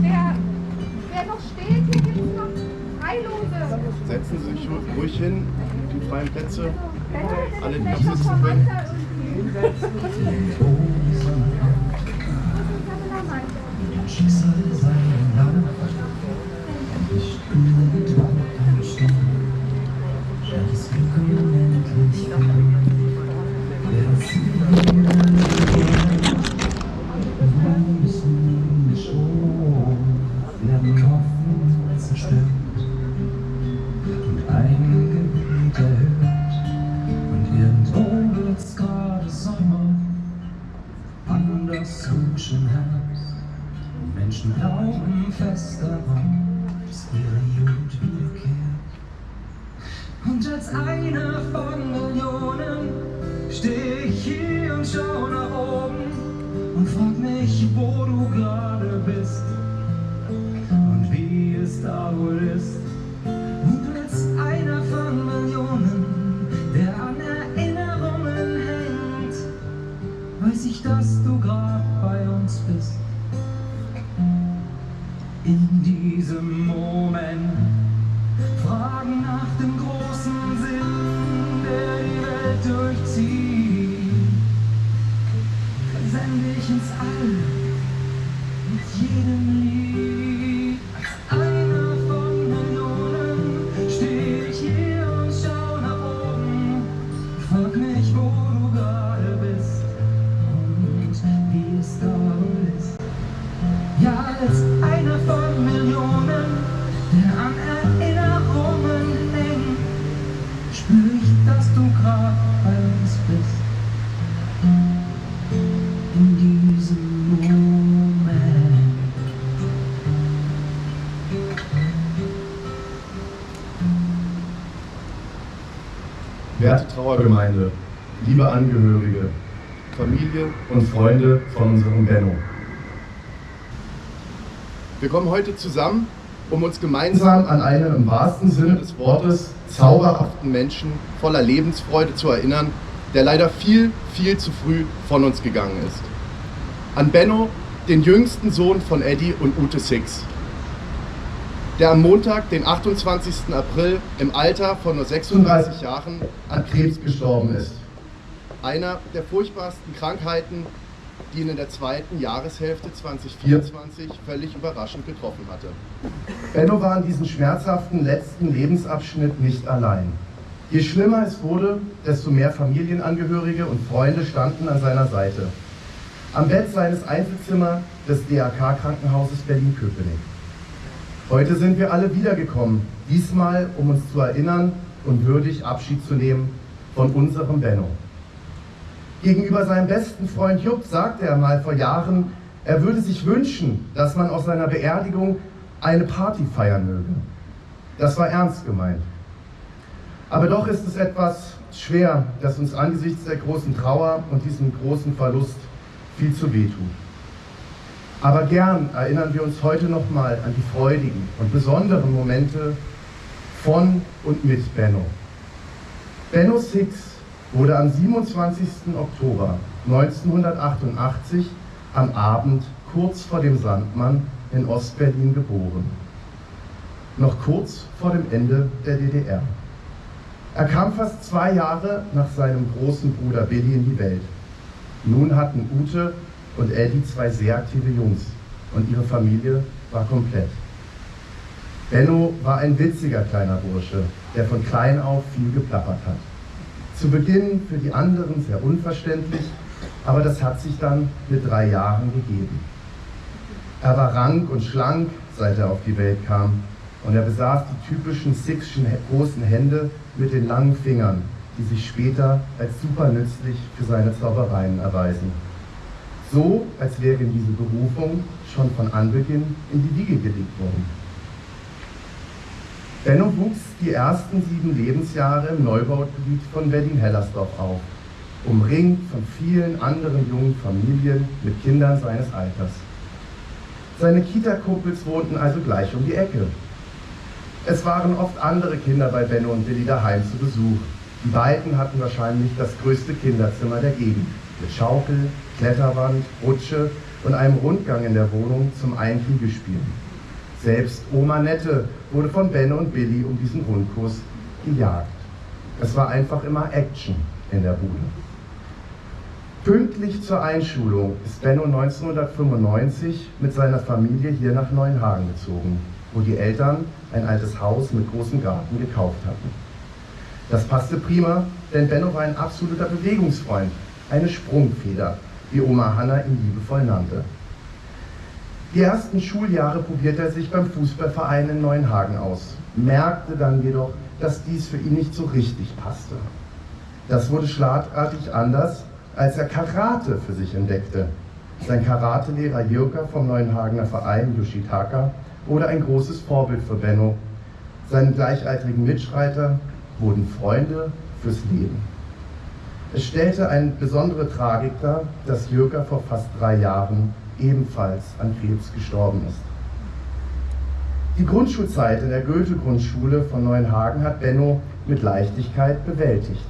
Wer noch steht, hier gibt es noch Freilose. Setzen Sie sich ruhig hin, die freien Plätze. Alle, die noch sitzen können. Schicksal sein Lauf, nicht irgendwann entstehen, das Glück unendlich wer es müssen schon werden hoffen zerstört und ein Gebet erhört und irgendwo wird's gerade Sommer an das Menschenherz. Menschen glauben fest daran, dass ihre Jugend wiederkehrt. Und als einer von Millionen steh ich hier und schau nach oben und frag mich, wo du gerade bist und wie es da wohl ist. Und als einer von Millionen, der an Erinnerungen hängt, weiß ich, dass du gerade bei uns bist. In diesem Moment fragen nach dem großen Sinn, der die Welt durchzieht, versende ich ins All mit jedem Lied. Als einer von Millionen steh ich hier und schau nach oben, frag mich, wo du gerade bist und wie es da wohl ist. Ja, als einer von Millionen, der an Erinnerungen hängt, spür ich, dass du grad bei uns bist. In diesem Moment. Werte Trauergemeinde, liebe Angehörige, Familie und Freunde von unserem Benno. Wir kommen heute zusammen, um uns gemeinsam an einen im wahrsten Sinne des Wortes zauberhaften Menschen voller Lebensfreude zu erinnern, der leider viel, viel zu früh von uns gegangen ist. An Benno, den jüngsten Sohn von Eddie und Ute Six, der am Montag, den 28. April, im Alter von nur 36 Jahren an Krebs gestorben ist. Einer der furchtbarsten Krankheiten, die ihn in der zweiten Jahreshälfte 2024 völlig überraschend getroffen hatte. Benno war in diesem schmerzhaften letzten Lebensabschnitt nicht allein. Je schlimmer es wurde, desto mehr Familienangehörige und Freunde standen an seiner Seite. Am Bett seines Einzelzimmers des DRK-Krankenhauses Berlin-Köpenick. Heute sind wir alle wiedergekommen, diesmal um uns zu erinnern und würdig Abschied zu nehmen von unserem Benno. Gegenüber seinem besten Freund Jupp sagte er mal vor Jahren, er würde sich wünschen, dass man aus seiner Beerdigung eine Party feiern möge. Das war ernst gemeint. Aber doch ist es etwas schwer, dass uns angesichts der großen Trauer und diesem großen Verlust viel zu weh tut. Aber gern erinnern wir uns heute nochmal an die freudigen und besonderen Momente von und mit Benno. Benno Six wurde am 27. Oktober 1988 am Abend kurz vor dem Sandmann in Ostberlin geboren. Noch kurz vor dem Ende der DDR. Er kam fast 2 Jahre nach seinem großen Bruder Billy in die Welt. Nun hatten Ute und Eddie 2 sehr aktive Jungs und ihre Familie war komplett. Benno war ein witziger kleiner Bursche, der von klein auf viel geplappert hat. Zu Beginn für die anderen sehr unverständlich, aber das hat sich dann mit 3 Jahren gegeben. Er war rank und schlank, seit er auf die Welt kam, und er besaß die typischen Sixschen großen Hände mit den langen Fingern, die sich später als super nützlich für seine Zaubereien erweisen. So, als wäre ihm diese Berufung schon von Anbeginn in die Wiege gelegt worden. Benno wuchs die ersten 7 Lebensjahre im Neubaugebiet von Berlin-Hellersdorf auf, umringt von vielen anderen jungen Familien mit Kindern seines Alters. Seine Kita-Kumpels wohnten also gleich um die Ecke. Es waren oft andere Kinder bei Benno und Billy daheim zu Besuch. Die beiden hatten wahrscheinlich das größte Kinderzimmer der Gegend, mit Schaukel, Kletterwand, Rutsche und einem Rundgang in der Wohnung zum Einflügelspielen. Selbst Oma Nette wurde von Benno und Billy um diesen Rundkurs gejagt. Es war einfach immer Action in der Bude. Pünktlich zur Einschulung ist Benno 1995 mit seiner Familie hier nach Neuenhagen gezogen, wo die Eltern ein altes Haus mit großem Garten gekauft hatten. Das passte prima, denn Benno war ein absoluter Bewegungsfreund, eine Sprungfeder, wie Oma Hanna ihn liebevoll nannte. Die ersten Schuljahre probierte er sich beim Fußballverein in Neuenhagen aus, merkte dann jedoch, dass dies für ihn nicht so richtig passte. Das wurde schlagartig anders, als er Karate für sich entdeckte. Sein Karatelehrer Jirka vom Neuenhagener Verein Yoshitaka wurde ein großes Vorbild für Benno. Seine gleichaltrigen Mitstreiter wurden Freunde fürs Leben. Es stellte eine besondere Tragik dar, dass Jirka vor fast 3 Jahren ebenfalls an Krebs gestorben ist. Die Grundschulzeit in der Goethe-Grundschule von Neuenhagen hat Benno mit Leichtigkeit bewältigt.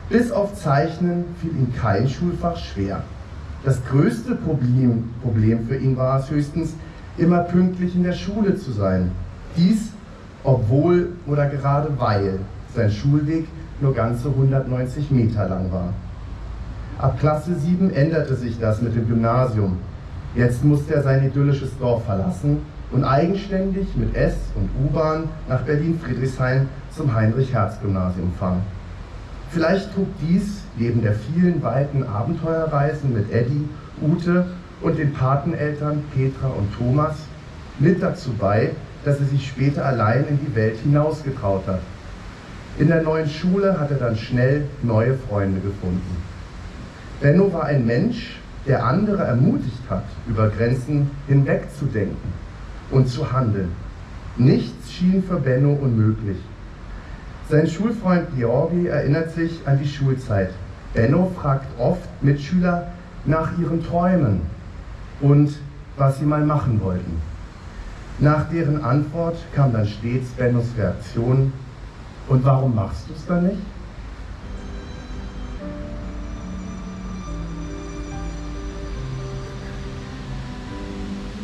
Bis auf Zeichnen fiel ihm kein Schulfach schwer. Das größte Problem für ihn war es höchstens, immer pünktlich in der Schule zu sein. Dies, obwohl oder gerade weil sein Schulweg nur ganze 190 Meter lang war. Ab Klasse 7 änderte sich das mit dem Gymnasium. Jetzt musste er sein idyllisches Dorf verlassen und eigenständig mit S- und U-Bahn nach Berlin-Friedrichshain zum Heinrich-Hertz-Gymnasium fahren. Vielleicht trug dies, neben der vielen weiten Abenteuerreisen mit Eddie, Ute und den Pateneltern Petra und Thomas, mit dazu bei, dass er sich später allein in die Welt hinausgetraut hat. In der neuen Schule hat er dann schnell neue Freunde gefunden. Benno war ein Mensch, der andere ermutigt hat, über Grenzen hinwegzudenken und zu handeln. Nichts schien für Benno unmöglich. Sein Schulfreund Georgi erinnert sich an die Schulzeit. Benno fragt oft Mitschüler nach ihren Träumen und was sie mal machen wollten. Nach deren Antwort kam dann stets Bennos Reaktion: Und warum machst du es dann nicht?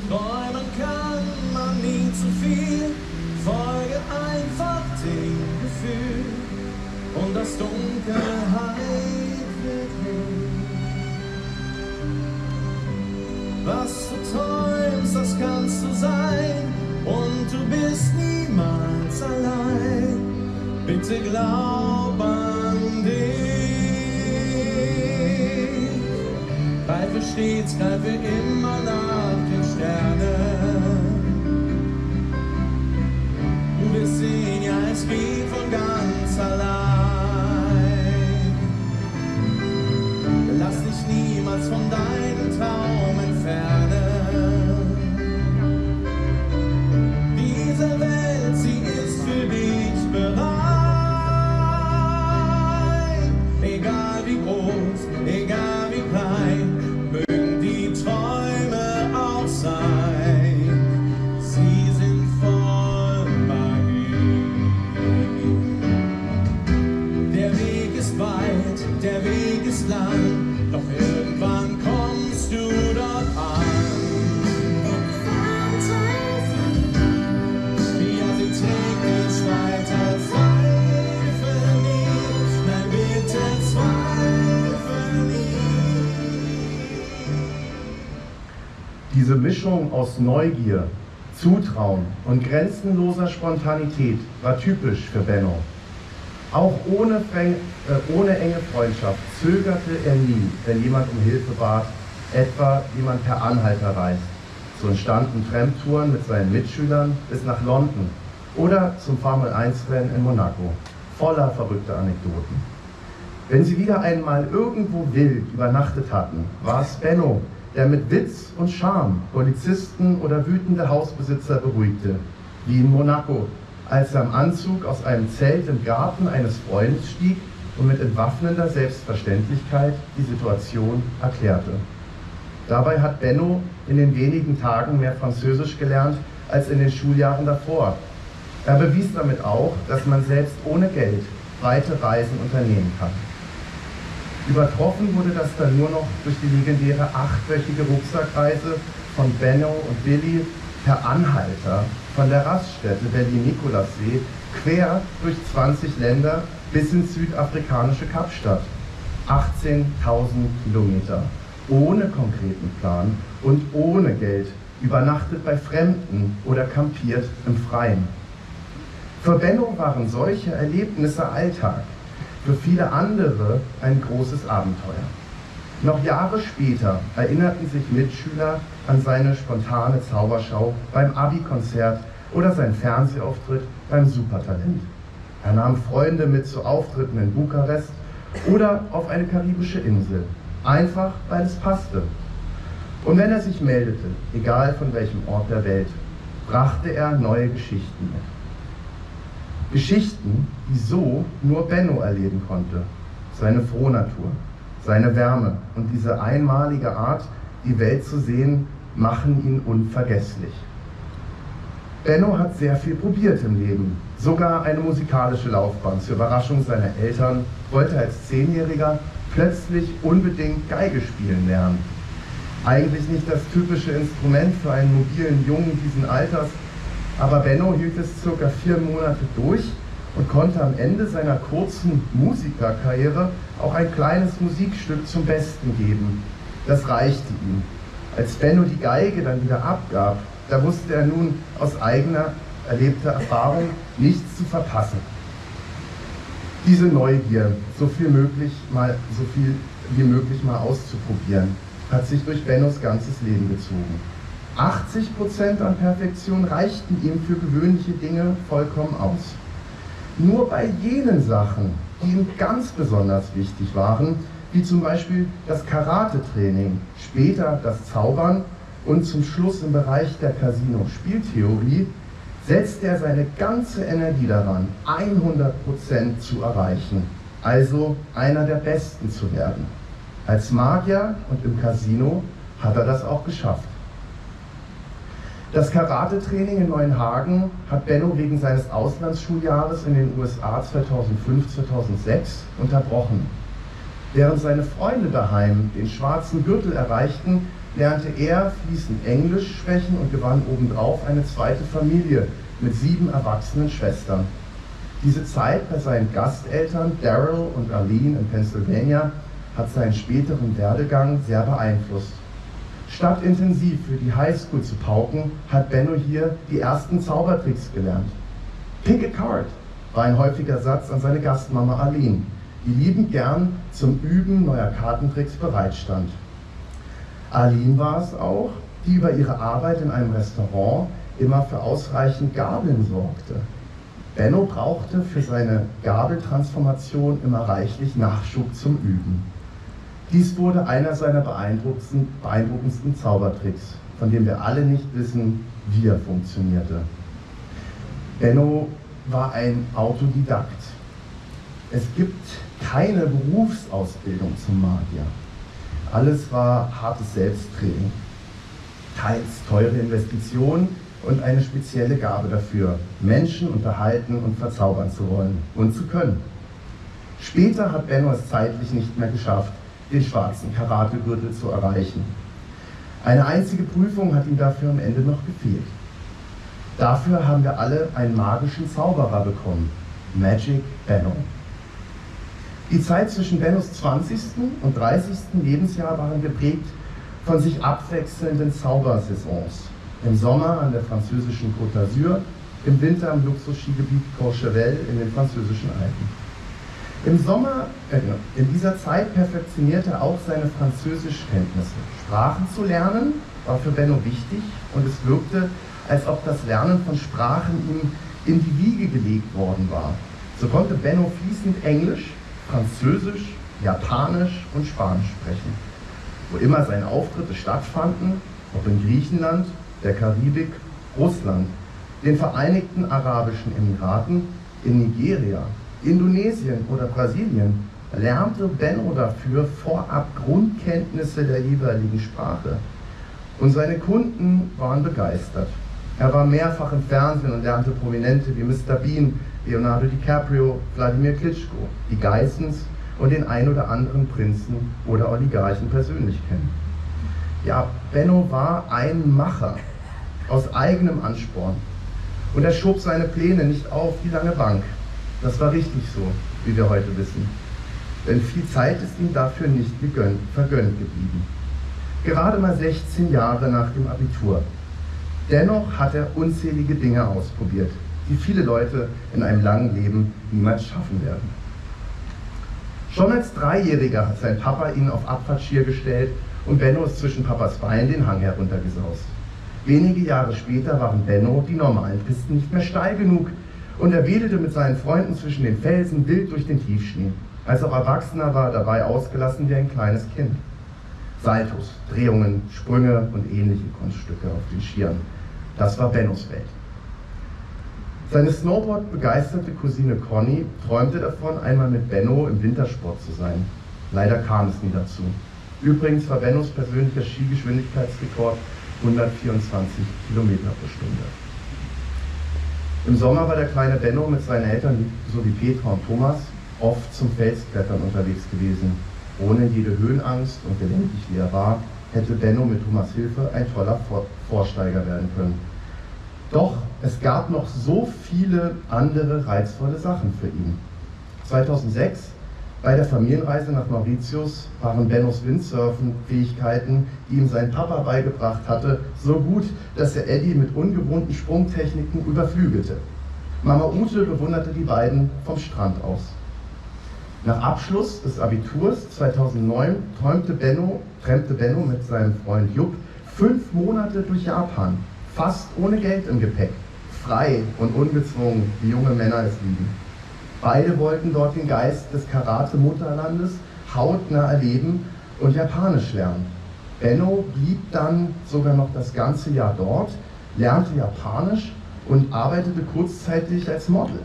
Träumen kann man nie zu viel, folge einfach dem Gefühl und das Dunkelheit wird hell. Was du träumst, das kannst du sein und du bist niemals allein. Bitte glaub an dich. Greife stets, greife immer nach den Sternen. Du wirst sehen, ja, es geht von ganz allein. Lass dich niemals von deinem Traum entfernen. Diese Welt, sie ist für dich bereit. Egal wie groß, egal wie klein, mögen die Träume auch sein. Sie sind voll Magie. Der Weg ist weit, der Weg ist lang, doch irgendwann kommst du dort an. Ja, sie trägt dich weiter, zweifel nie, nein bitte zweifel nie. Diese Mischung aus Neugier, Zutrauen und grenzenloser Spontanität war typisch für Benno. Auch ohne enge Freundschaft zögerte er nie, wenn jemand um Hilfe bat, etwa jemand per Anhalter reist. So entstanden Tramtouren mit seinen Mitschülern bis nach London oder zum Formel-1-Rennen in Monaco, voller verrückter Anekdoten. Wenn sie wieder einmal irgendwo wild übernachtet hatten, war es Benno, der mit Witz und Charme Polizisten oder wütende Hausbesitzer beruhigte, wie in Monaco, als er im Anzug aus einem Zelt im Garten eines Freundes stieg und mit entwaffnender Selbstverständlichkeit die Situation erklärte. Dabei hat Benno in den wenigen Tagen mehr Französisch gelernt als in den Schuljahren davor. Er bewies damit auch, dass man selbst ohne Geld weite Reisen unternehmen kann. Übertroffen wurde das dann nur noch durch die legendäre 8-wöchige Rucksackreise von Benno und Billy per Anhalter von der Raststätte Berlin-Nikolassee quer durch 20 Länder bis ins südafrikanische Kapstadt. 18.000 Kilometer, ohne konkreten Plan und ohne Geld, übernachtet bei Fremden oder kampiert im Freien. Für Benno waren solche Erlebnisse Alltag, für viele andere ein großes Abenteuer. Noch Jahre später erinnerten sich Mitschüler an seine spontane Zauberschau beim Abi-Konzert oder seinen Fernsehauftritt beim Supertalent. Er nahm Freunde mit zu Auftritten in Bukarest oder auf eine karibische Insel, einfach weil es passte. Und wenn er sich meldete, egal von welchem Ort der Welt, brachte er neue Geschichten mit. Geschichten, die so nur Benno erleben konnte. Seine Frohnatur, seine Wärme und diese einmalige Art, die Welt zu sehen, machen ihn unvergesslich. Benno hat sehr viel probiert im Leben, sogar eine musikalische Laufbahn. Zur Überraschung seiner Eltern wollte er als 10-Jähriger plötzlich unbedingt Geige spielen lernen. Eigentlich nicht das typische Instrument für einen mobilen Jungen diesen Alters, aber Benno hielt es ca. 4 Monate durch und konnte am Ende seiner kurzen Musikerkarriere auch ein kleines Musikstück zum Besten geben. Das reichte ihm. Als Benno die Geige dann wieder abgab, da wusste er nun aus eigener erlebter Erfahrung nichts zu verpassen. Diese Neugier, so viel wie möglich mal auszuprobieren, hat sich durch Bennos ganzes Leben gezogen. 80% an Perfektion reichten ihm für gewöhnliche Dinge vollkommen aus. Nur bei jenen Sachen, die ihm ganz besonders wichtig waren, wie zum Beispiel das Karate-Training, später das Zaubern und zum Schluss im Bereich der Casino-Spieltheorie, setzte er seine ganze Energie daran, 100% zu erreichen, also einer der Besten zu werden. Als Magier und im Casino hat er das auch geschafft. Das Karate-Training in Neuenhagen hat Benno wegen seines Auslandsschuljahres in den USA 2005-2006 unterbrochen. Während seine Freunde daheim den schwarzen Gürtel erreichten, lernte er fließend Englisch sprechen und gewann obendrauf eine zweite Familie mit 7 erwachsenen Schwestern. Diese Zeit bei seinen Gasteltern Daryl und Arlene in Pennsylvania hat seinen späteren Werdegang sehr beeinflusst. Statt intensiv für die Highschool zu pauken, hat Benno hier die ersten Zaubertricks gelernt. Pick a card war ein häufiger Satz an seine Gastmama Arlene, die liebend gern zum Üben neuer Kartentricks bereitstand. Arlene war es auch, die über ihre Arbeit in einem Restaurant immer für ausreichend Gabeln sorgte. Benno brauchte für seine Gabeltransformation immer reichlich Nachschub zum Üben. Dies wurde einer seiner beeindruckendsten Zaubertricks, von dem wir alle nicht wissen, wie er funktionierte. Benno war ein Autodidakt. Es gibt keine Berufsausbildung zum Magier. Alles war hartes Selbsttraining, teils teure Investitionen und eine spezielle Gabe dafür, Menschen unterhalten und verzaubern zu wollen und zu können. Später hat Benno es zeitlich nicht mehr geschafft, den schwarzen Karategürtel zu erreichen. Eine einzige Prüfung hat ihm dafür am Ende noch gefehlt. Dafür haben wir alle einen magischen Zauberer bekommen, Magic Benno. Die Zeit zwischen Bennos 20. und 30. Lebensjahr waren geprägt von sich abwechselnden Zaubersaisons. Im Sommer an der französischen Côte d'Azur, im Winter am Luxusskigebiet Courchevel in den französischen Alpen. In dieser Zeit perfektionierte er auch seine Französischkenntnisse. Sprachen zu lernen war für Benno wichtig und es wirkte, als ob das Lernen von Sprachen ihm in die Wiege gelegt worden war. So konnte Benno fließend Englisch, Französisch, Japanisch und Spanisch sprechen. Wo immer seine Auftritte stattfanden, ob in Griechenland, der Karibik, Russland, den Vereinigten Arabischen Emiraten, in Nigeria, Indonesien oder Brasilien, lernte Benno dafür vorab Grundkenntnisse der jeweiligen Sprache. Und seine Kunden waren begeistert. Er war mehrfach im Fernsehen und lernte Prominente wie Mr. Bean, Leonardo DiCaprio, Wladimir Klitschko, die Geissens und den ein oder anderen Prinzen oder Oligarchen persönlich kennen. Ja, Benno war ein Macher aus eigenem Ansporn und er schob seine Pläne nicht auf die lange Bank. Das war richtig so, wie wir heute wissen. Denn viel Zeit ist ihm dafür nicht vergönnt geblieben. Gerade mal 16 Jahre nach dem Abitur. Dennoch hat er unzählige Dinge ausprobiert, die viele Leute in einem langen Leben niemals schaffen werden. Schon als Dreijähriger hat sein Papa ihn auf Abfahrtskier gestellt und Benno ist zwischen Papas Beinen den Hang heruntergesaust. Wenige Jahre später waren Benno die normalen Pisten nicht mehr steil genug und er wedelte mit seinen Freunden zwischen den Felsen wild durch den Tiefschnee. Als auch Erwachsener war er dabei ausgelassen wie ein kleines Kind. Saltos, Drehungen, Sprünge und ähnliche Kunststücke auf den Skiern. Das war Bennos Welt. Seine Snowboard-begeisterte Cousine Conny träumte davon, einmal mit Benno im Wintersport zu sein. Leider kam es nie dazu. Übrigens war Bennos persönlicher Skigeschwindigkeitsrekord 124 Kilometer pro Stunde. Im Sommer war der kleine Benno mit seinen Eltern sowie Petra und Thomas oft zum Felsklettern unterwegs gewesen. Ohne jede Höhenangst und gelenkig wie er war, hätte Benno mit Thomas' Hilfe ein toller Vorsteiger werden können. Doch es gab noch so viele andere reizvolle Sachen für ihn. 2006, bei der Familienreise nach Mauritius, waren Bennos Windsurfen-Fähigkeiten, die ihm sein Papa beigebracht hatte, so gut, dass er Eddie mit ungewohnten Sprungtechniken überflügelte. Mama Ute bewunderte die beiden vom Strand aus. Nach Abschluss des Abiturs 2009 träumte Benno mit seinem Freund Jupp 5 Monate durch Japan, fast ohne Geld im Gepäck, frei und ungezwungen, wie junge Männer es lieben. Beide wollten dort den Geist des Karate-Mutterlandes hautnah erleben und Japanisch lernen. Benno blieb dann sogar noch das ganze Jahr dort, lernte Japanisch und arbeitete kurzzeitig als Model.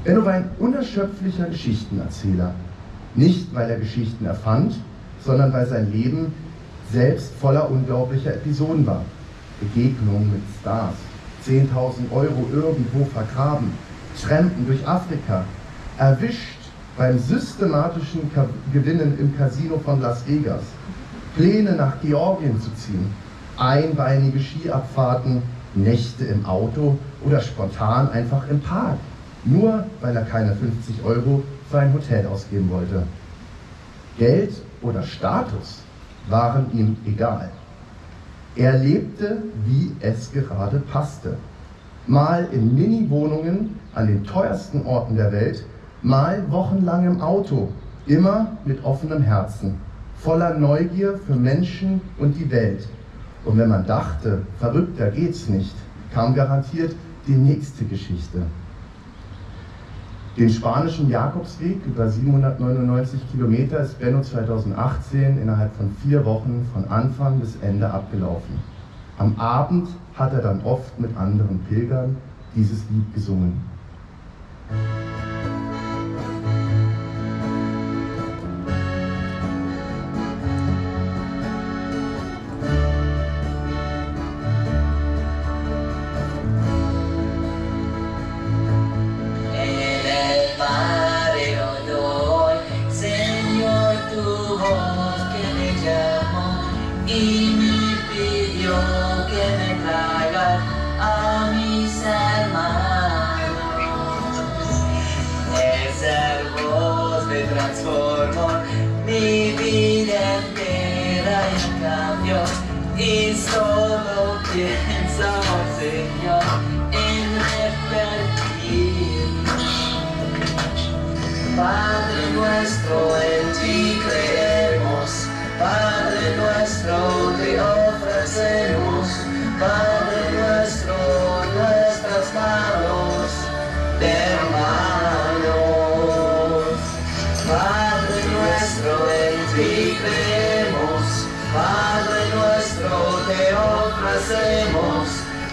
Benno war ein unerschöpflicher Geschichtenerzähler. Nicht, weil er Geschichten erfand, sondern weil sein Leben selbst voller unglaublicher Episoden war. Begegnungen mit Stars, 10.000 Euro irgendwo vergraben, Trampen durch Afrika, erwischt beim systematischen Gewinnen im Casino von Las Vegas, Pläne nach Georgien zu ziehen, einbeinige Skiabfahrten, Nächte im Auto oder spontan einfach im Park, nur weil er keine 50 Euro für ein Hotel ausgeben wollte. Geld oder Status waren ihm egal. Er lebte, wie es gerade passte. Mal in Mini-Wohnungen an den teuersten Orten der Welt, mal wochenlang im Auto, immer mit offenem Herzen, voller Neugier für Menschen und die Welt. Und wenn man dachte, verrückter geht's nicht, kam garantiert die nächste Geschichte. Den spanischen Jakobsweg über 799 Kilometer ist Benno 2018 innerhalb von 4 Wochen von Anfang bis Ende abgelaufen. Am Abend hat er dann oft mit anderen Pilgern dieses Lied gesungen. Y me pidió que me traiga a mis hermanos. Esa voz me transformó mi vida entera y cambió. Y solo pienso, Señor, en repetir. Padre nuestro, en ti creemos. Padre nuestro, te ofrecemos, Padre nuestro, nuestras manos de hermanos. Padre nuestro, en ti creemos, Padre nuestro, te ofrecemos,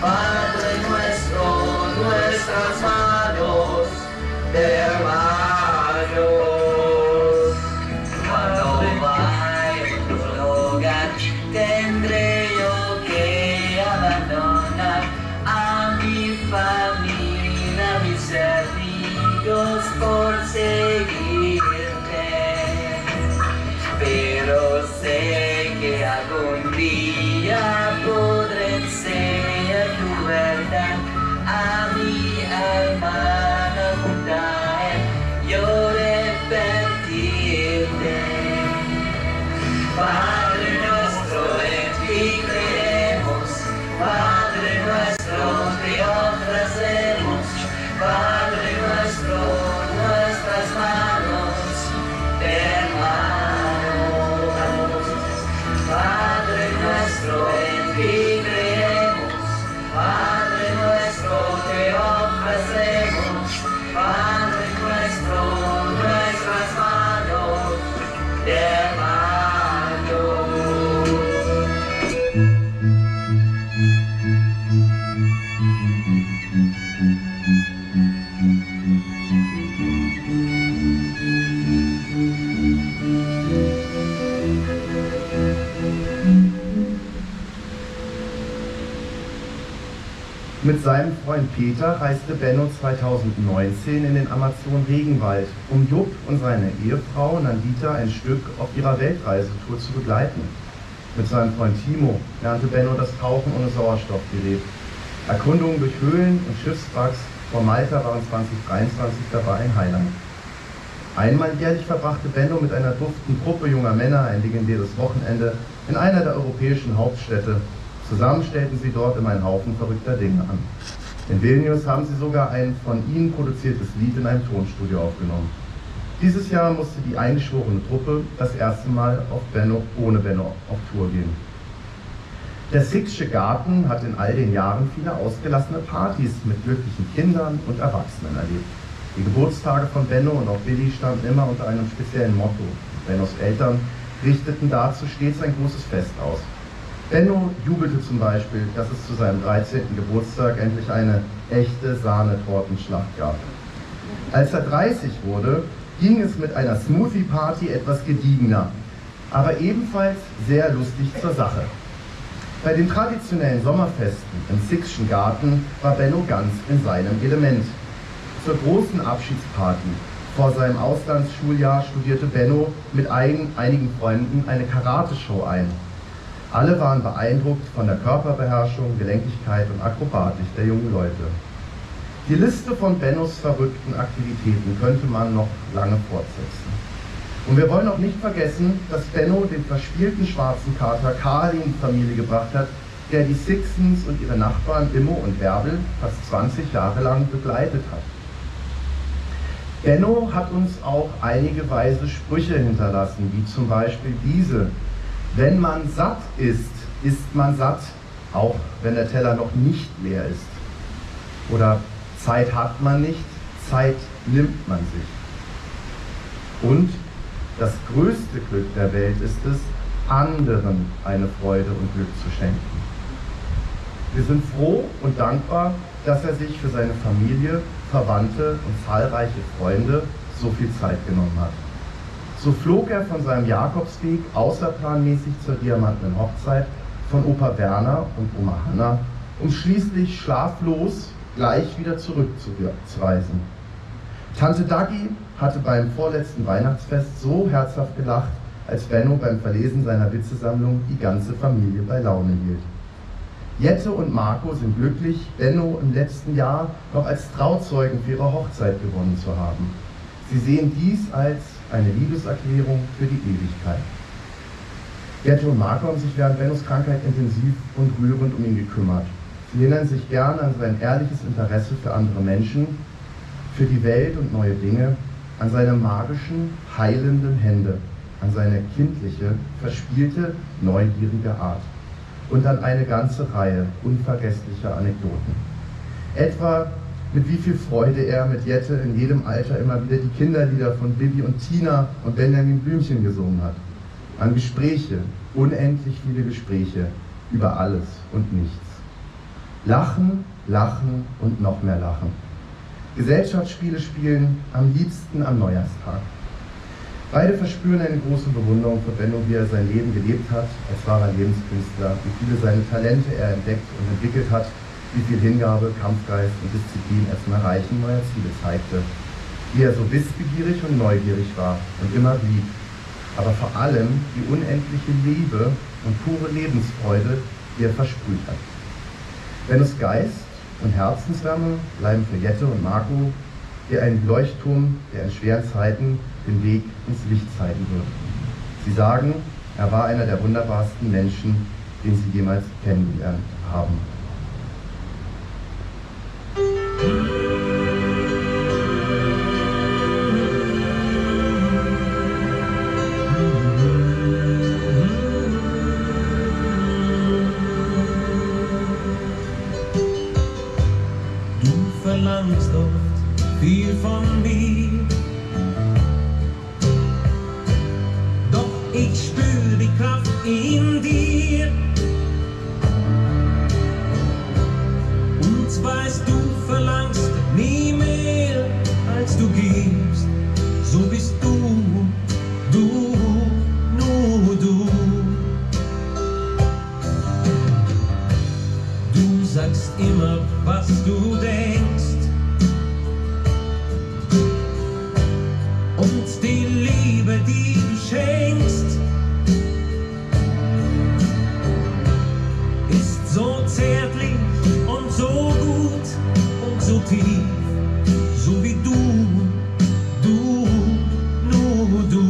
Padre nuestro, nuestras manos de hermanos. Tendré yo que abandonar a mi familia, a mis amigos por seguirte. Mit seinem Freund Peter reiste Benno 2019 in den Amazon-Regenwald, um Jupp und seine Ehefrau Nandita ein Stück auf ihrer Weltreisetour zu begleiten. Mit seinem Freund Timo lernte Benno das Tauchen ohne Sauerstoffgerät. Erkundungen durch Höhlen und Schiffswracks vor Malta waren 2023 dabei ein Highlight. Einmal jährlich verbrachte Benno mit einer duftenden Gruppe junger Männer ein legendäres Wochenende in einer der europäischen Hauptstädte. Zusammen stellten sie dort immer einen Haufen verrückter Dinge an. In Vilnius haben sie sogar ein von ihnen produziertes Lied in einem Tonstudio aufgenommen. Dieses Jahr musste die eingeschworene Truppe das erste Mal ohne Benno auf Tour gehen. Der Sixsche Garten hat in all den Jahren viele ausgelassene Partys mit glücklichen Kindern und Erwachsenen erlebt. Die Geburtstage von Benno und auch Billy standen immer unter einem speziellen Motto. Bennos Eltern richteten dazu stets ein großes Fest aus. Benno jubelte zum Beispiel, dass es zu seinem 13. Geburtstag endlich eine echte Sahnetortenschlacht gab. Als er 30 wurde, ging es mit einer Smoothie-Party etwas gediegener, aber ebenfalls sehr lustig zur Sache. Bei den traditionellen Sommerfesten im Sixschen Garten war Benno ganz in seinem Element. Zur großen Abschiedsparty vor seinem Auslandsschuljahr studierte Benno mit einigen Freunden eine Karate-Show ein. Alle waren beeindruckt von der Körperbeherrschung, Gelenkigkeit und Akrobatik der jungen Leute. Die Liste von Bennos verrückten Aktivitäten könnte man noch lange fortsetzen. Und wir wollen auch nicht vergessen, dass Benno den verspielten schwarzen Kater Kali in die Familie gebracht hat, der die Sixens und ihre Nachbarn Immo und Bärbel fast 20 Jahre lang begleitet hat. Benno hat uns auch einige weise Sprüche hinterlassen, wie zum Beispiel diese: Wenn man satt ist, ist man satt, auch wenn der Teller noch nicht leer ist. Oder Zeit hat man nicht, Zeit nimmt man sich. Und das größte Glück der Welt ist es, anderen eine Freude und Glück zu schenken. Wir sind froh und dankbar, dass er sich für seine Familie, Verwandte und zahlreiche Freunde so viel Zeit genommen hat. So flog er von seinem Jakobsweg außerplanmäßig zur diamantenen Hochzeit von Opa Werner und Oma Hanna, um schließlich schlaflos gleich wieder zurückzureisen. Tante Daggy hatte beim vorletzten Weihnachtsfest so herzhaft gelacht, als Benno beim Verlesen seiner Witzesammlung die ganze Familie bei Laune hielt. Jette und Marco sind glücklich, Benno im letzten Jahr noch als Trauzeugen für ihre Hochzeit gewonnen zu haben. Sie sehen dies als eine Liebeserklärung für die Ewigkeit. Jette und Marco haben sich während Bennos Krankheit intensiv und rührend um ihn gekümmert. Sie erinnern sich gern an sein ehrliches Interesse für andere Menschen, für die Welt und neue Dinge, an seine magischen, heilenden Hände, an seine kindliche, verspielte, neugierige Art und an eine ganze Reihe unvergesslicher Anekdoten. Etwa mit wie viel Freude er mit Jette in jedem Alter immer wieder die Kinderlieder von Bibi und Tina und Benjamin Blümchen gesungen hat. An Gespräche, unendlich viele Gespräche über alles und nichts. Lachen, lachen und noch mehr lachen. Gesellschaftsspiele spielen, am liebsten am Neujahrstag. Beide verspüren eine große Bewunderung für Benno, wie er sein Leben gelebt hat als wahrer Lebenskünstler, wie viele seine Talente er entdeckt und entwickelt hat, wie viel Hingabe, Kampfgeist und Disziplin er zum Erreichen neuer Ziele zeigte, wie er so wissbegierig und neugierig war und immer blieb, aber vor allem die unendliche Liebe und pure Lebensfreude, die er versprüht hat. Bennos Geist und Herzenswärme bleiben für Jette und Marco wie ein Leuchtturm, der in schweren Zeiten den Weg ins Licht zeigen wird. Sie sagen, er war einer der wunderbarsten Menschen, den sie jemals kennengelernt haben. Du verlangst oft viel von mir, doch ich spür die Kraft in dir. sagst immer, was du denkst. Und die Liebe, die du schenkst, ist so zärtlich und so gut und so tief, so wie du, nur du.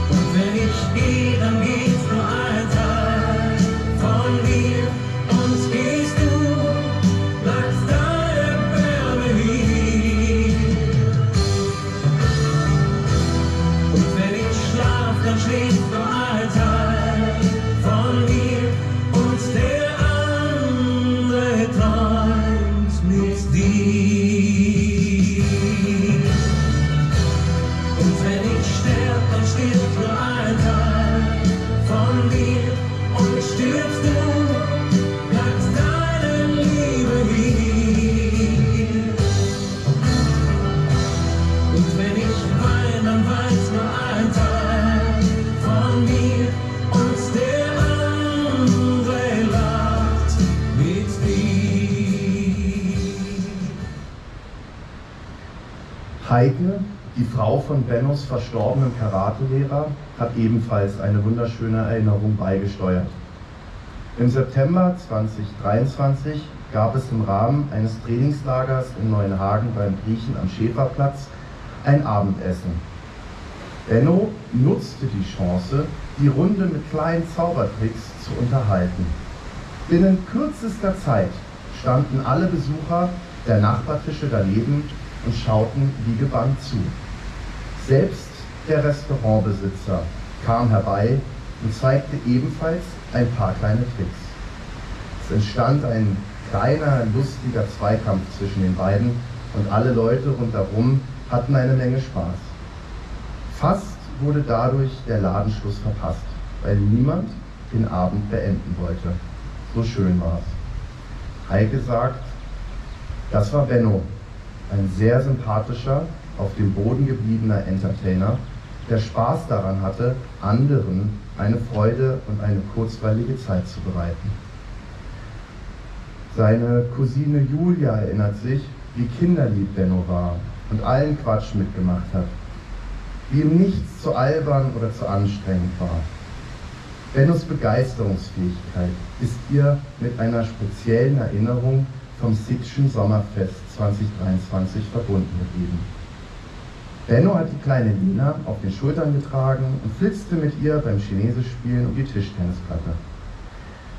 Und wenn ich gehe, dann geht's nur ein Teil von mir, und gehst du, bleibst deine Wärme hier. Und wenn ich schlaf, dann schläft nur ein Teil von mir, und der andere träumt mit dir. Und wenn ich sterb, dann stirbt nur ein Teil von mir, und stirbst du, bleibst deine Liebe hier. Und wenn ich wein, dann weint nur ein Teil von mir, und der andere lacht mit dir. Heike, die Frau von Bennos verstorbenem Karatelehrer, hat ebenfalls eine wunderschöne Erinnerung beigesteuert. Im September 2023 gab es im Rahmen eines Trainingslagers in Neuenhagen beim Griechen am Schäferplatz ein Abendessen. Benno nutzte die Chance, die Runde mit kleinen Zaubertricks zu unterhalten. Binnen kürzester Zeit standen alle Besucher der Nachbartische daneben und schauten wie gebannt zu. Selbst der Restaurantbesitzer kam herbei und zeigte ebenfalls ein paar kleine Tricks. Es entstand ein kleiner, lustiger Zweikampf zwischen den beiden, und alle Leute rundherum hatten eine Menge Spaß. Fast wurde dadurch der Ladenschluss verpasst, weil niemand den Abend beenden wollte. So schön war es. Heike sagt, das war Benno, ein sehr sympathischer, auf dem Boden gebliebener Entertainer, der Spaß daran hatte, anderen eine Freude und eine kurzweilige Zeit zu bereiten. Seine Cousine Julia erinnert sich, wie kinderlieb Benno war und allen Quatsch mitgemacht hat, wie ihm nichts zu albern oder zu anstrengend war. Bennos Begeisterungsfähigkeit ist ihr mit einer speziellen Erinnerung vom Sickschen Sommerfest 2023 verbunden geblieben. Benno hat die kleine Lina auf den Schultern getragen und flitzte mit ihr beim Chinesischspielen um die Tischtennisplatte.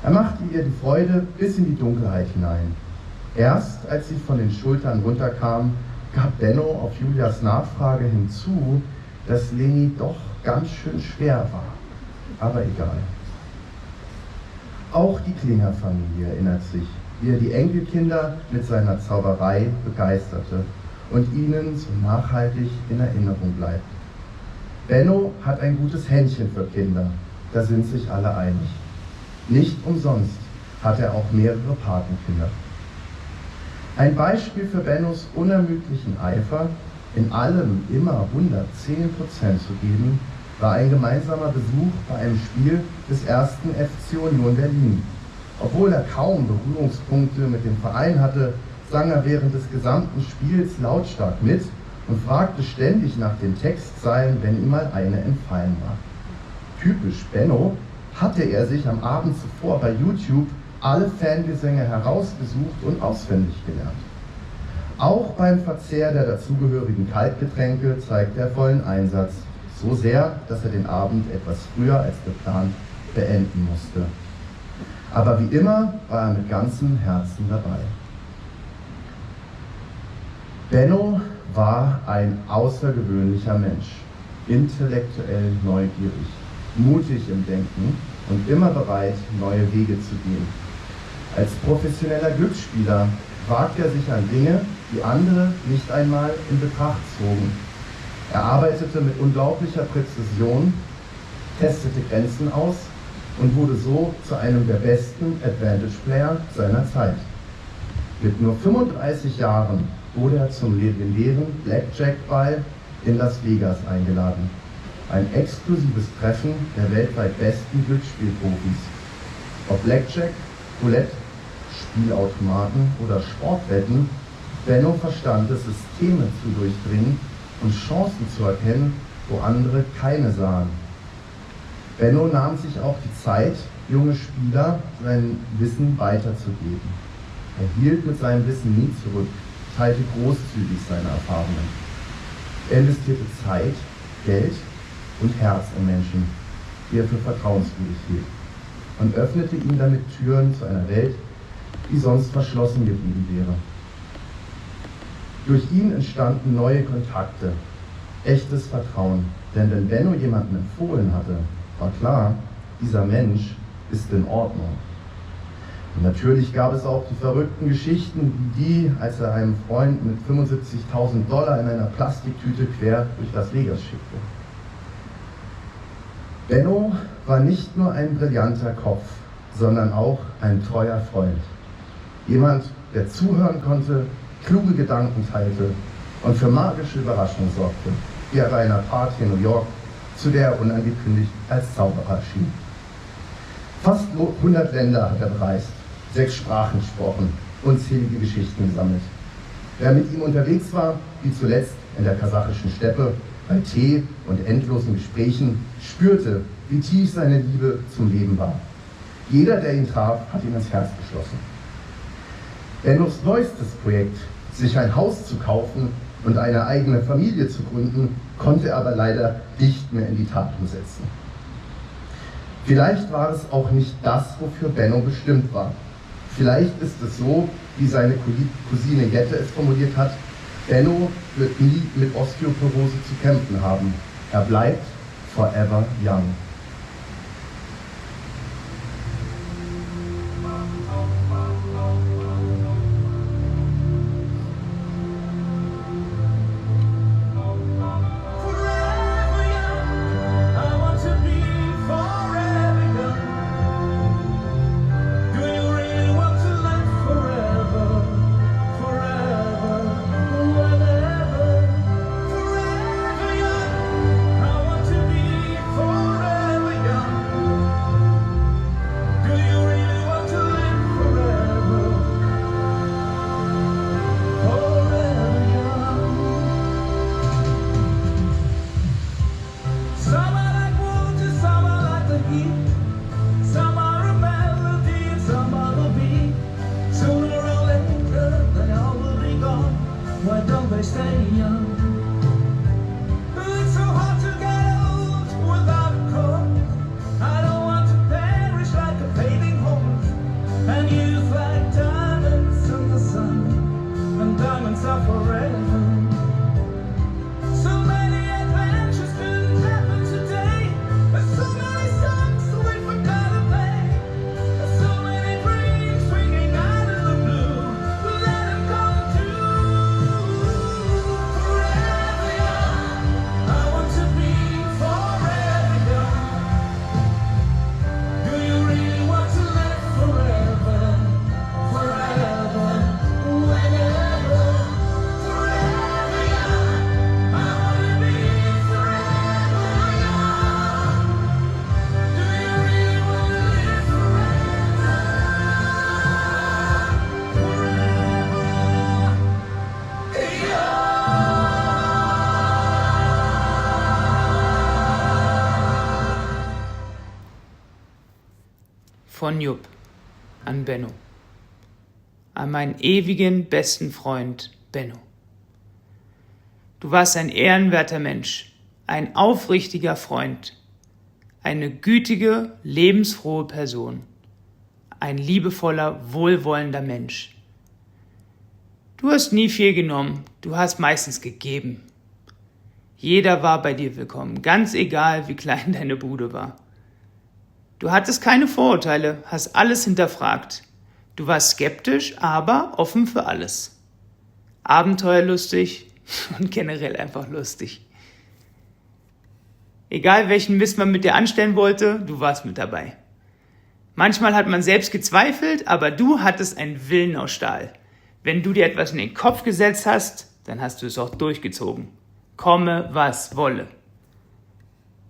Er machte ihr die Freude bis in die Dunkelheit hinein. Erst als sie von den Schultern runterkam, gab Benno auf Julias Nachfrage hinzu, dass Leni doch ganz schön schwer war. Aber egal. Auch die Klinger-Familie erinnert sich, wie er die Enkelkinder mit seiner Zauberei begeisterte und ihnen so nachhaltig in Erinnerung bleibt. Benno hat ein gutes Händchen für Kinder, da sind sich alle einig. Nicht umsonst hat er auch mehrere Patenkinder. Ein Beispiel für Bennos unermüdlichen Eifer, in allem immer 110% zu geben, war ein gemeinsamer Besuch bei einem Spiel des 1. FC Union Berlin. Obwohl er kaum Berührungspunkte mit dem Verein hatte, sang er während des gesamten Spiels lautstark mit und fragte ständig nach den Textzeilen, wenn ihm mal eine entfallen war. Typisch Benno hatte er sich am Abend zuvor bei YouTube alle Fangesänge herausgesucht und auswendig gelernt. Auch beim Verzehr der dazugehörigen Kaltgetränke zeigte er vollen Einsatz, so sehr, dass er den Abend etwas früher als geplant beenden musste. Aber wie immer war er mit ganzem Herzen dabei. Benno war ein außergewöhnlicher Mensch, intellektuell neugierig, mutig im Denken und immer bereit, neue Wege zu gehen. Als professioneller Glücksspieler wagt er sich an Dinge, die andere nicht einmal in Betracht zogen. Er arbeitete mit unglaublicher Präzision, testete Grenzen aus und wurde so zu einem der besten Advantage-Player seiner Zeit. Mit nur 35 Jahren wurde er zum legendären Blackjack-Ball in Las Vegas eingeladen. Ein exklusives Treffen der weltweit besten Glücksspielprofis, Ob Blackjack, Roulette, Spielautomaten oder Sportwetten, Benno verstand es, Systeme zu durchdringen und Chancen zu erkennen, wo andere keine sahen. Benno nahm sich auch die Zeit, junge Spieler sein Wissen weiterzugeben. Er hielt mit seinem Wissen nie zurück, teilte großzügig seine Erfahrungen. Er investierte Zeit, Geld und Herz in Menschen, die er für vertrauenswürdig hielt, und öffnete ihm damit Türen zu einer Welt, die sonst verschlossen geblieben wäre. Durch ihn entstanden neue Kontakte, echtes Vertrauen, denn wenn Benno jemanden empfohlen hatte, war klar, dieser Mensch ist in Ordnung. Und natürlich gab es auch die verrückten Geschichten, wie die, als er einem Freund mit $75.000 in einer Plastiktüte quer durch Las Vegas schickte. Benno war nicht nur ein brillanter Kopf, sondern auch ein treuer Freund. Jemand, der zuhören konnte, kluge Gedanken teilte und für magische Überraschungen sorgte, wie er bei einer Party in New York, zu der er unangekündigt als Zauberer erschien. Fast 100 Länder hat er bereist, 6 Sprachen gesprochen, unzählige Geschichten gesammelt. Wer mit ihm unterwegs war, wie zuletzt in der kasachischen Steppe, bei Tee und endlosen Gesprächen, spürte, wie tief seine Liebe zum Leben war. Jeder, der ihn traf, hat ihm ins Herz geschlossen. Bennos neuestes Projekt, sich ein Haus zu kaufen und eine eigene Familie zu gründen, konnte er aber leider nicht mehr in die Tat umsetzen. Vielleicht war es auch nicht das, wofür Benno bestimmt war. Vielleicht ist es so, wie seine Cousine Jette es formuliert hat: Benno wird nie mit Osteoporose zu kämpfen haben. Er bleibt forever young. Von Jupp an Benno. An meinen ewigen besten Freund Benno. Du warst ein ehrenwerter Mensch, ein aufrichtiger Freund, eine gütige, lebensfrohe Person, ein liebevoller, wohlwollender Mensch. Du hast nie viel genommen, du hast meistens gegeben. Jeder war bei dir willkommen, ganz egal, wie klein deine Bude war. Du hattest keine Vorurteile, hast alles hinterfragt. Du warst skeptisch, aber offen für alles. Abenteuerlustig und generell einfach lustig. Egal welchen Mist man mit dir anstellen wollte, du warst mit dabei. Manchmal hat man selbst gezweifelt, aber du hattest einen Willen aus Stahl. Wenn du dir etwas in den Kopf gesetzt hast, dann hast du es auch durchgezogen. Komme, was wolle.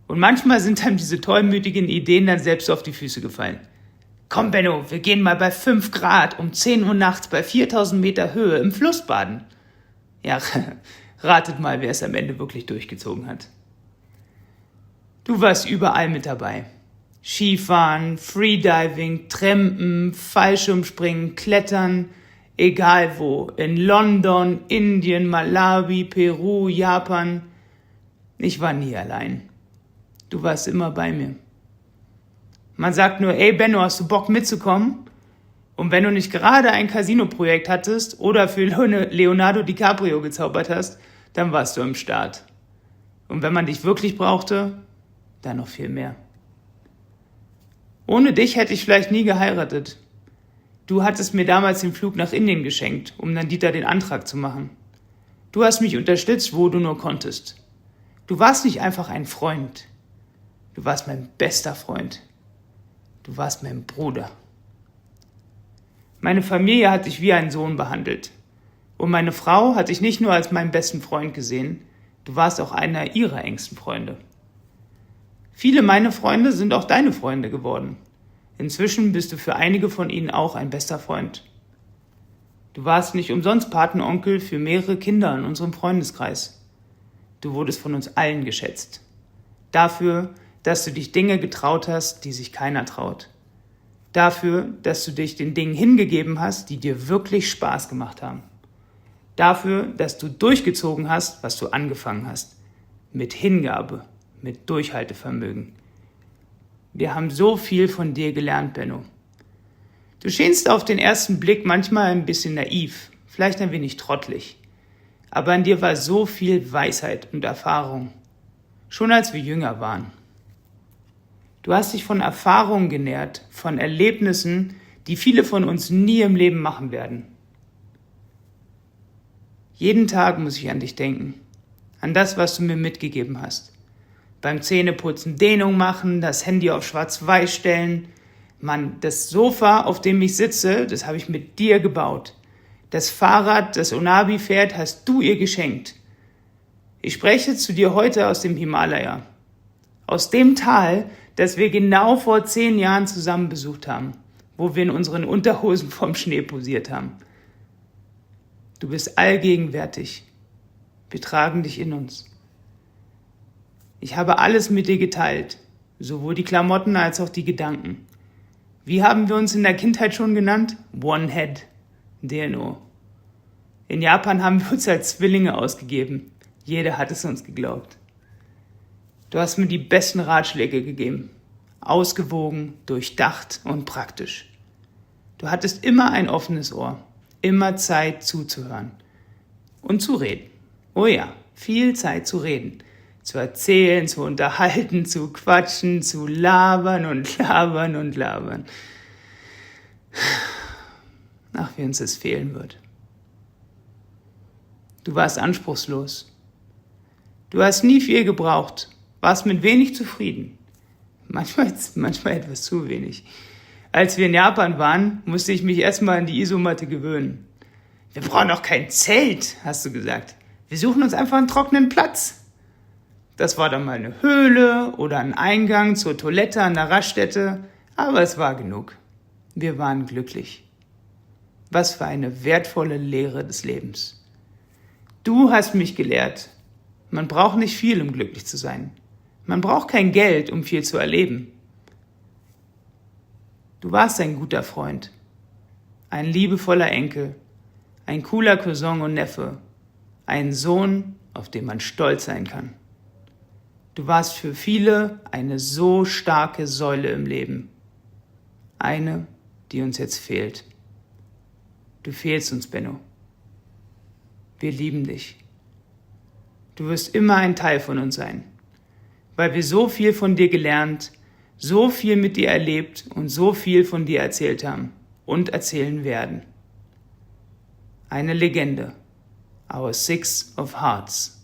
Und manchmal sind einem diese tollmütigen Ideen dann selbst auf die Füße gefallen. Komm, Benno, wir gehen mal bei 5 Grad um 10 Uhr nachts bei 4000 Meter Höhe im Fluss baden. Ja, ratet mal, wer es am Ende wirklich durchgezogen hat. Du warst überall mit dabei. Skifahren, Freediving, Trampen, Fallschirmspringen, Klettern, egal wo. In London, Indien, Malawi, Peru, Japan. Ich war nie allein. Du warst immer bei mir. Man sagt nur, ey Benno, hast du Bock mitzukommen? Und wenn du nicht gerade ein Casino-Projekt hattest oder für Leonardo DiCaprio gezaubert hast, dann warst du am Start. Und wenn man dich wirklich brauchte, dann noch viel mehr. Ohne dich hätte ich vielleicht nie geheiratet. Du hattest mir damals den Flug nach Indien geschenkt, um dann Dieter den Antrag zu machen. Du hast mich unterstützt, wo du nur konntest. Du warst nicht einfach ein Freund. Du warst mein bester Freund. Du warst mein Bruder. Meine Familie hat dich wie einen Sohn behandelt. Und meine Frau hat dich nicht nur als meinen besten Freund gesehen, du warst auch einer ihrer engsten Freunde. Viele meiner Freunde sind auch deine Freunde geworden. Inzwischen bist du für einige von ihnen auch ein bester Freund. Du warst nicht umsonst Patenonkel für mehrere Kinder in unserem Freundeskreis. Du wurdest von uns allen geschätzt. Dafür, dass du dich Dinge getraut hast, die sich keiner traut. Dafür, dass du dich den Dingen hingegeben hast, die dir wirklich Spaß gemacht haben. Dafür, dass du durchgezogen hast, was du angefangen hast. Mit Hingabe, mit Durchhaltevermögen. Wir haben so viel von dir gelernt, Benno. Du scheinst auf den ersten Blick manchmal ein bisschen naiv, vielleicht ein wenig trottelig. Aber in dir war so viel Weisheit und Erfahrung. Schon als wir jünger waren. Du hast dich von Erfahrungen genährt, von Erlebnissen, die viele von uns nie im Leben machen werden. Jeden Tag muss ich an dich denken, an das, was du mir mitgegeben hast. Beim Zähneputzen Dehnung machen, das Handy auf Schwarz-Weiß stellen. Mann, das Sofa, auf dem ich sitze, das habe ich mit dir gebaut. Das Fahrrad, das Onabi fährt, hast du ihr geschenkt. Ich spreche zu dir heute aus dem Himalaya. Aus dem Tal, das wir genau vor 10 Jahren zusammen besucht haben, wo wir in unseren Unterhosen vom Schnee posiert haben. Du bist allgegenwärtig. Wir tragen dich in uns. Ich habe alles mit dir geteilt, sowohl die Klamotten als auch die Gedanken. Wie haben wir uns in der Kindheit schon genannt? One Head, DNO. In Japan haben wir uns als Zwillinge ausgegeben. Jeder hat es uns geglaubt. Du hast mir die besten Ratschläge gegeben. Ausgewogen, durchdacht und praktisch. Du hattest immer ein offenes Ohr, immer Zeit zuzuhören und zu reden. Oh ja, viel Zeit zu reden, zu erzählen, zu unterhalten, zu quatschen, zu labern und labern und labern. Ach, wie uns es fehlen wird. Du warst anspruchslos. Du hast nie viel gebraucht, warst mit wenig zufrieden. Manchmal etwas zu wenig. Als wir in Japan waren, musste ich mich erstmal an die Isomatte gewöhnen. Wir brauchen doch kein Zelt, hast du gesagt. Wir suchen uns einfach einen trockenen Platz. Das war dann mal eine Höhle oder ein Eingang zur Toilette an der Raststätte, aber es war genug. Wir waren glücklich. Was für eine wertvolle Lehre des Lebens. Du hast mich gelehrt, man braucht nicht viel, um glücklich zu sein. Man braucht kein Geld, um viel zu erleben. Du warst ein guter Freund, ein liebevoller Enkel, ein cooler Cousin und Neffe, ein Sohn, auf den man stolz sein kann. Du warst für viele eine so starke Säule im Leben. Eine, die uns jetzt fehlt. Du fehlst uns, Benno. Wir lieben dich. Du wirst immer ein Teil von uns sein, weil wir so viel von dir gelernt, so viel mit dir erlebt und so viel von dir erzählt haben und erzählen werden. Eine Legende. Our Six of Hearts.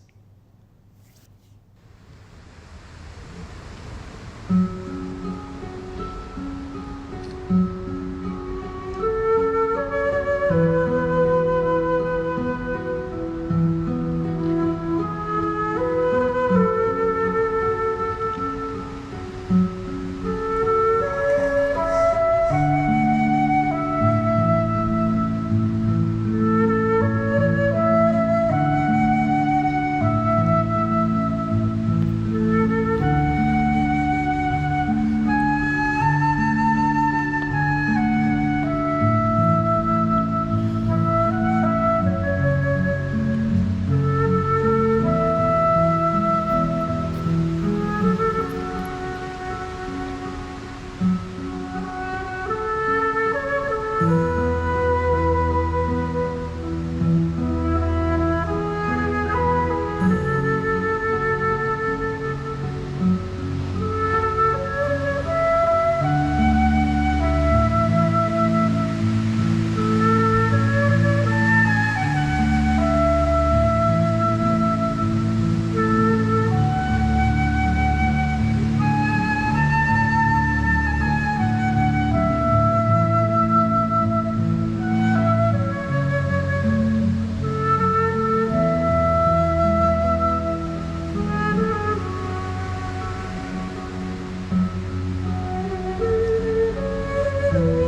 Halleluja.